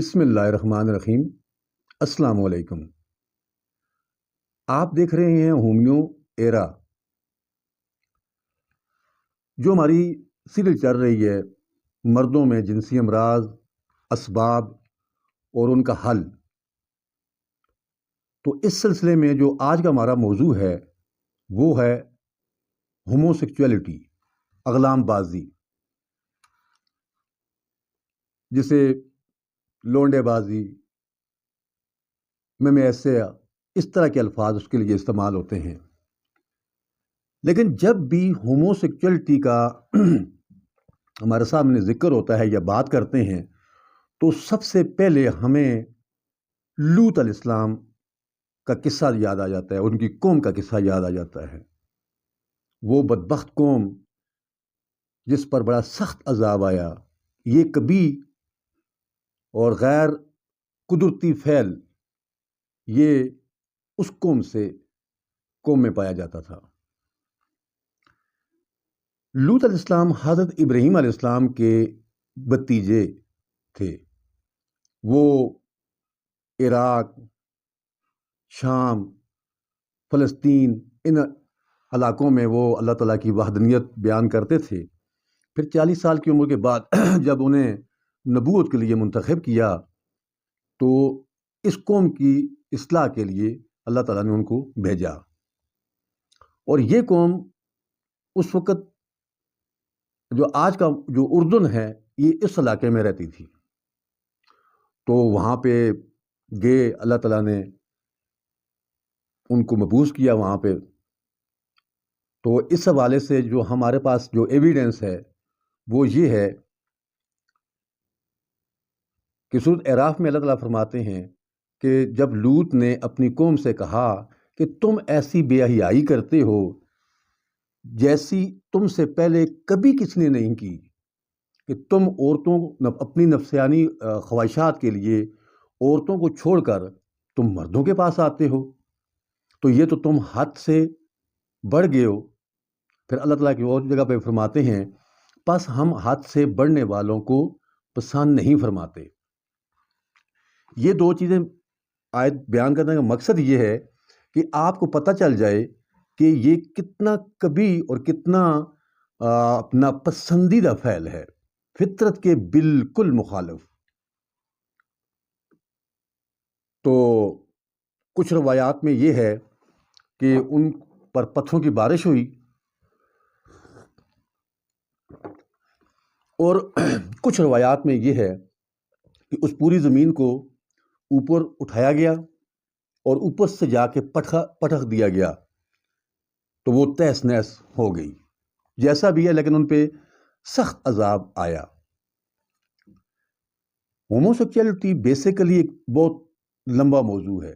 بسم اللہ الرحمن الرحیم۔ السلام علیکم۔ آپ دیکھ رہے ہیں ہومیو ایرا، جو ہماری سیریل چل رہی ہے مردوں میں جنسی امراض، اسباب اور ان کا حل۔ تو اس سلسلے میں جو آج کا ہمارا موضوع ہے وہ ہے ہوموسیکچویلٹی، اغلام بازی، جسے لونڈے بازی میں ایسے اس طرح کے الفاظ اس کے لیے استعمال ہوتے ہیں۔ لیکن جب بھی ہوموسیکچویلٹی کا ہمارے سامنے ذکر ہوتا ہے یا بات کرتے ہیں تو سب سے پہلے ہمیں لوط علیہ السلام کا قصہ یاد آ جاتا ہے، ان کی قوم کا قصہ یاد آ جاتا ہے۔ وہ بدبخت قوم جس پر بڑا سخت عذاب آیا، یہ کبھی اور غیر قدرتی فعل یہ اس قوم میں پایا جاتا تھا۔ لوط علیہ السلام حضرت ابراہیم علیہ السلام کے بھتیجے تھے۔ وہ عراق، شام، فلسطین، ان علاقوں میں وہ اللہ تعالیٰ کی وحدانیت بیان کرتے تھے۔ پھر 40 سال کی عمر کے بعد جب انہیں نبوت کے لیے منتخب کیا تو اس قوم کی اصلاح کے لیے اللہ تعالیٰ نے ان کو بھیجا۔ اور یہ قوم اس وقت جو آج کا جو اردن ہے یہ اس علاقے میں رہتی تھی۔ تو وہاں پہ گئے، اللہ تعالیٰ نے ان کو مبعوث کیا وہاں پہ۔ تو اس حوالے سے جو ہمارے پاس جو ایویڈنس ہے وہ یہ ہے کہ سورۃ اعراف میں اللہ تعالیٰ فرماتے ہیں کہ جب لوط نے اپنی قوم سے کہا کہ تم ایسی بے حیائی کرتے ہو جیسی تم سے پہلے کبھی کسی نے نہیں کی، کہ تم عورتوں اپنی نفسیانی خواہشات کے لیے عورتوں کو چھوڑ کر تم مردوں کے پاس آتے ہو، تو یہ تو تم حد سے بڑھ گئے ہو۔ پھر اللہ تعالیٰ کی اور جگہ پہ فرماتے ہیں پس ہم حد سے بڑھنے والوں کو پسند نہیں فرماتے۔ یہ دو چیزیں آیت بیان کرنے کا مقصد یہ ہے کہ آپ کو پتہ چل جائے کہ یہ کتنا کبھی اور کتنا اپنا پسندیدہ فعل ہے، فطرت کے بالکل مخالف۔ تو کچھ روایات میں یہ ہے کہ ان پر پتھروں کی بارش ہوئی، اور کچھ روایات میں یہ ہے کہ اس پوری زمین کو اوپر اٹھایا گیا اور اوپر سے جا کے پٹخ دیا گیا تو وہ تہس نہس ہو گئی۔ جیسا بھی ہے لیکن ان پہ سخت عذاب آیا۔ ہوموسیکچویلٹی بیسیکلی ایک بہت لمبا موضوع ہے،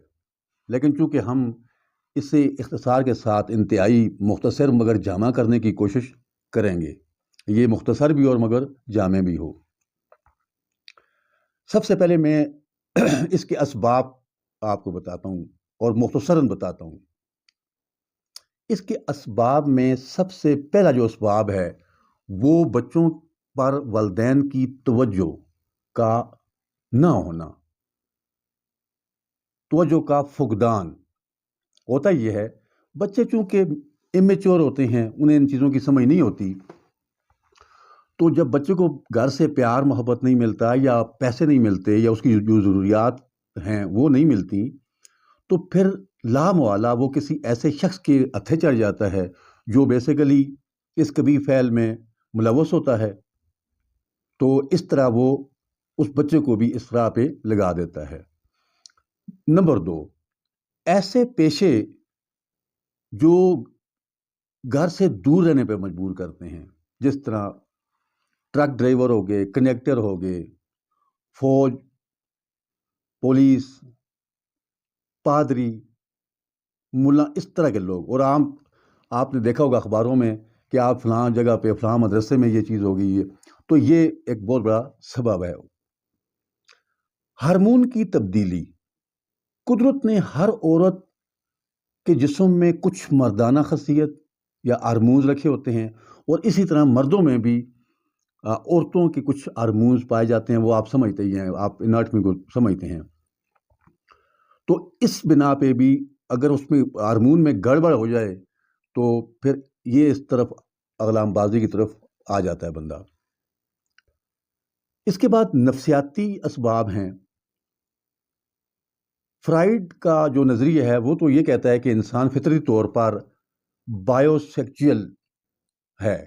لیکن چونکہ ہم اسے اختصار کے ساتھ انتہائی مختصر مگر جامع کرنے کی کوشش کریں گے، یہ مختصر بھی اور مگر جامع بھی ہو۔ سب سے پہلے میں اس کے اسباب آپ کو بتاتا ہوں اور مختصراً بتاتا ہوں۔ اس کے اسباب میں سب سے پہلا جو اسباب ہے وہ بچوں پر والدین کی توجہ کا نہ ہونا، توجہ کا فقدان۔ ہوتا یہ ہے بچے چونکہ امیچور ہوتے ہیں، انہیں ان چیزوں کی سمجھ نہیں ہوتی، تو جب بچے کو گھر سے پیار محبت نہیں ملتا یا پیسے نہیں ملتے یا اس کی جو ضروریات ہیں وہ نہیں ملتی، تو پھر لامحالہ وہ کسی ایسے شخص کے ہتھے چڑھ جاتا ہے جو بیسیکلی اس کبھی فعل میں ملوث ہوتا ہے۔ تو اس طرح وہ اس بچے کو بھی اس راہ پہ لگا دیتا ہے۔ نمبر 2، ایسے پیشے جو گھر سے دور رہنے پہ مجبور کرتے ہیں، جس طرح ٹرک ڈرائیور ہو گئے، کنڈکٹر ہو گئے، فوج، پولیس، پادری، ملا، اس طرح کے لوگ۔ اور آپ نے دیکھا ہوگا اخباروں میں کہ آپ فلاں جگہ پہ فلاں مدرسے میں یہ چیز ہو گئی ہے، تو یہ ایک بہت بڑا سبب ہے۔ ہارمون کی تبدیلی، قدرت نے ہر عورت کے جسم میں کچھ مردانہ خاصیت یا ہارمونز رکھے ہوتے ہیں، اور اسی طرح مردوں میں بھی عورتوں کے کچھ ہارمونز پائے جاتے ہیں، وہ آپ سمجھتے ہی ہیں، آپ اناٹمی کو سمجھتے ہیں. تو اس بنا پہ بھی اگر اس میں ہارمون میں گڑبڑ ہو جائے تو پھر یہ اس طرف اغلام بازی کی طرف آ جاتا ہے بندہ. اس کے بعد نفسیاتی اسباب ہیں. فرائیڈ کا جو نظریہ ہے وہ تو یہ کہتا ہے کہ انسان فطری طور پر بایو سیکچوئل ہے،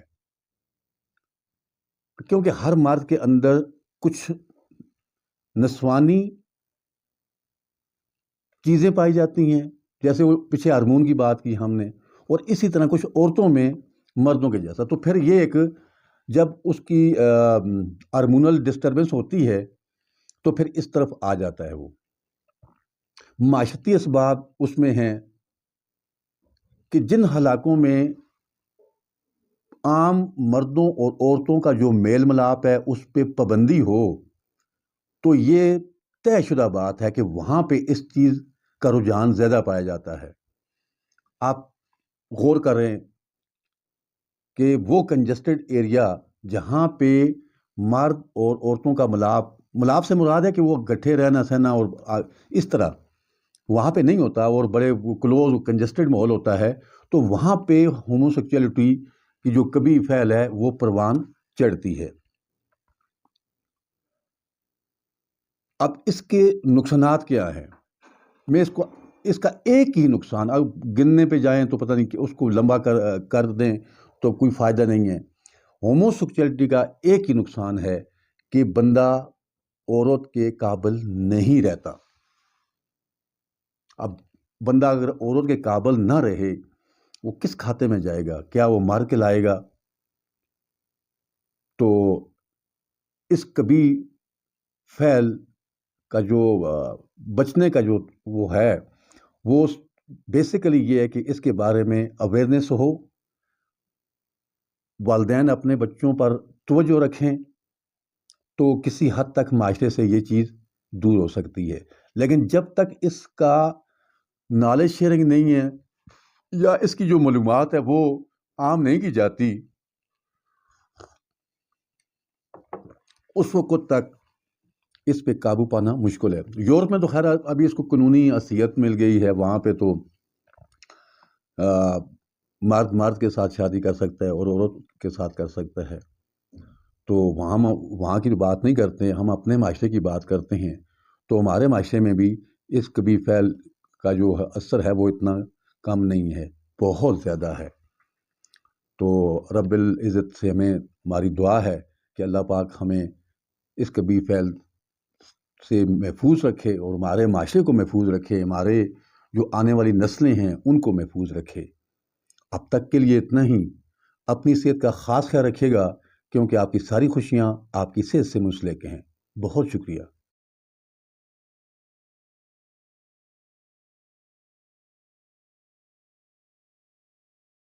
کیونکہ ہر مرد کے اندر کچھ نسوانی چیزیں پائی جاتی ہیں، جیسے وہ پیچھے ہارمون کی بات کی ہم نے، اور اسی طرح کچھ عورتوں میں مردوں کے جیسا. تو پھر یہ ایک جب اس کی ہارمونل ڈسٹربنس ہوتی ہے تو پھر اس طرف آ جاتا ہے. وہ معاشرتی اسباب اس میں ہیں کہ جن علاقوں میں عام مردوں اور عورتوں کا جو میل ملاپ ہے اس پہ پابندی ہو تو یہ طے شدہ بات ہے کہ وہاں پہ اس چیز کا رجحان زیادہ پایا جاتا ہے. آپ غور کریں کہ وہ کنجسٹڈ ایریا جہاں پہ مرد اور عورتوں کا ملاپ سے مراد ہے کہ وہ گٹھے رہنا سہنا اور اس طرح وہاں پہ نہیں ہوتا، اور بڑے کلوز کنجسٹڈ ماحول ہوتا ہے، تو وہاں پہ ہوموسیکچولیٹی کی جو کبھی فعل ہے وہ پروان چڑھتی ہے. اب اس کے نقصانات کیا ہیں؟ میں اس کا ایک ہی نقصان، اب گننے پہ جائیں تو پتہ نہیں کہ اس کو لمبا کر دیں تو کوئی فائدہ نہیں ہے. ہوموسیکچولیٹی کا ایک ہی نقصان ہے کہ بندہ عورت کے قابل نہیں رہتا. اب بندہ اگر عورت کے قابل نہ رہے وہ کس کھاتے میں جائے گا؟ کیا وہ مار کے لائے گا؟ تو اس کبھی فعل کا جو بچنے کا جو وہ ہے وہ بیسیکلی یہ ہے کہ اس کے بارے میں اویئرنیس ہو، والدین اپنے بچوں پر توجہ رکھیں تو کسی حد تک معاشرے سے یہ چیز دور ہو سکتی ہے. لیکن جب تک اس کا نالج شیئرنگ نہیں ہے یا اس کی جو معلومات ہے وہ عام نہیں کی جاتی، اس وقت تک اس پہ قابو پانا مشکل ہے. یورپ میں تو خیر ابھی اس کو قانونی حیثیت مل گئی ہے، وہاں پہ تو مرد کے ساتھ شادی کر سکتا ہے اور عورت کے ساتھ کر سکتا ہے. تو وہاں کی بات نہیں کرتے ہیں، ہم اپنے معاشرے کی بات کرتے ہیں. تو ہمارے معاشرے میں بھی اس کبھی فعل کا جو اثر ہے وہ اتنا کم نہیں ہے، بہت زیادہ ہے. تو رب العزت سے ہماری دعا ہے کہ اللہ پاک ہمیں اس کبھی فعل سے محفوظ رکھے اور ہمارے معاشرے کو محفوظ رکھے، ہمارے جو آنے والی نسلیں ہیں ان کو محفوظ رکھے. اب تک کے لیے اتنا ہی. اپنی صحت کا خاص خیال رکھیے گا کیونکہ آپ کی ساری خوشیاں آپ کی صحت سے منسلک ہیں. بہت شکریہ.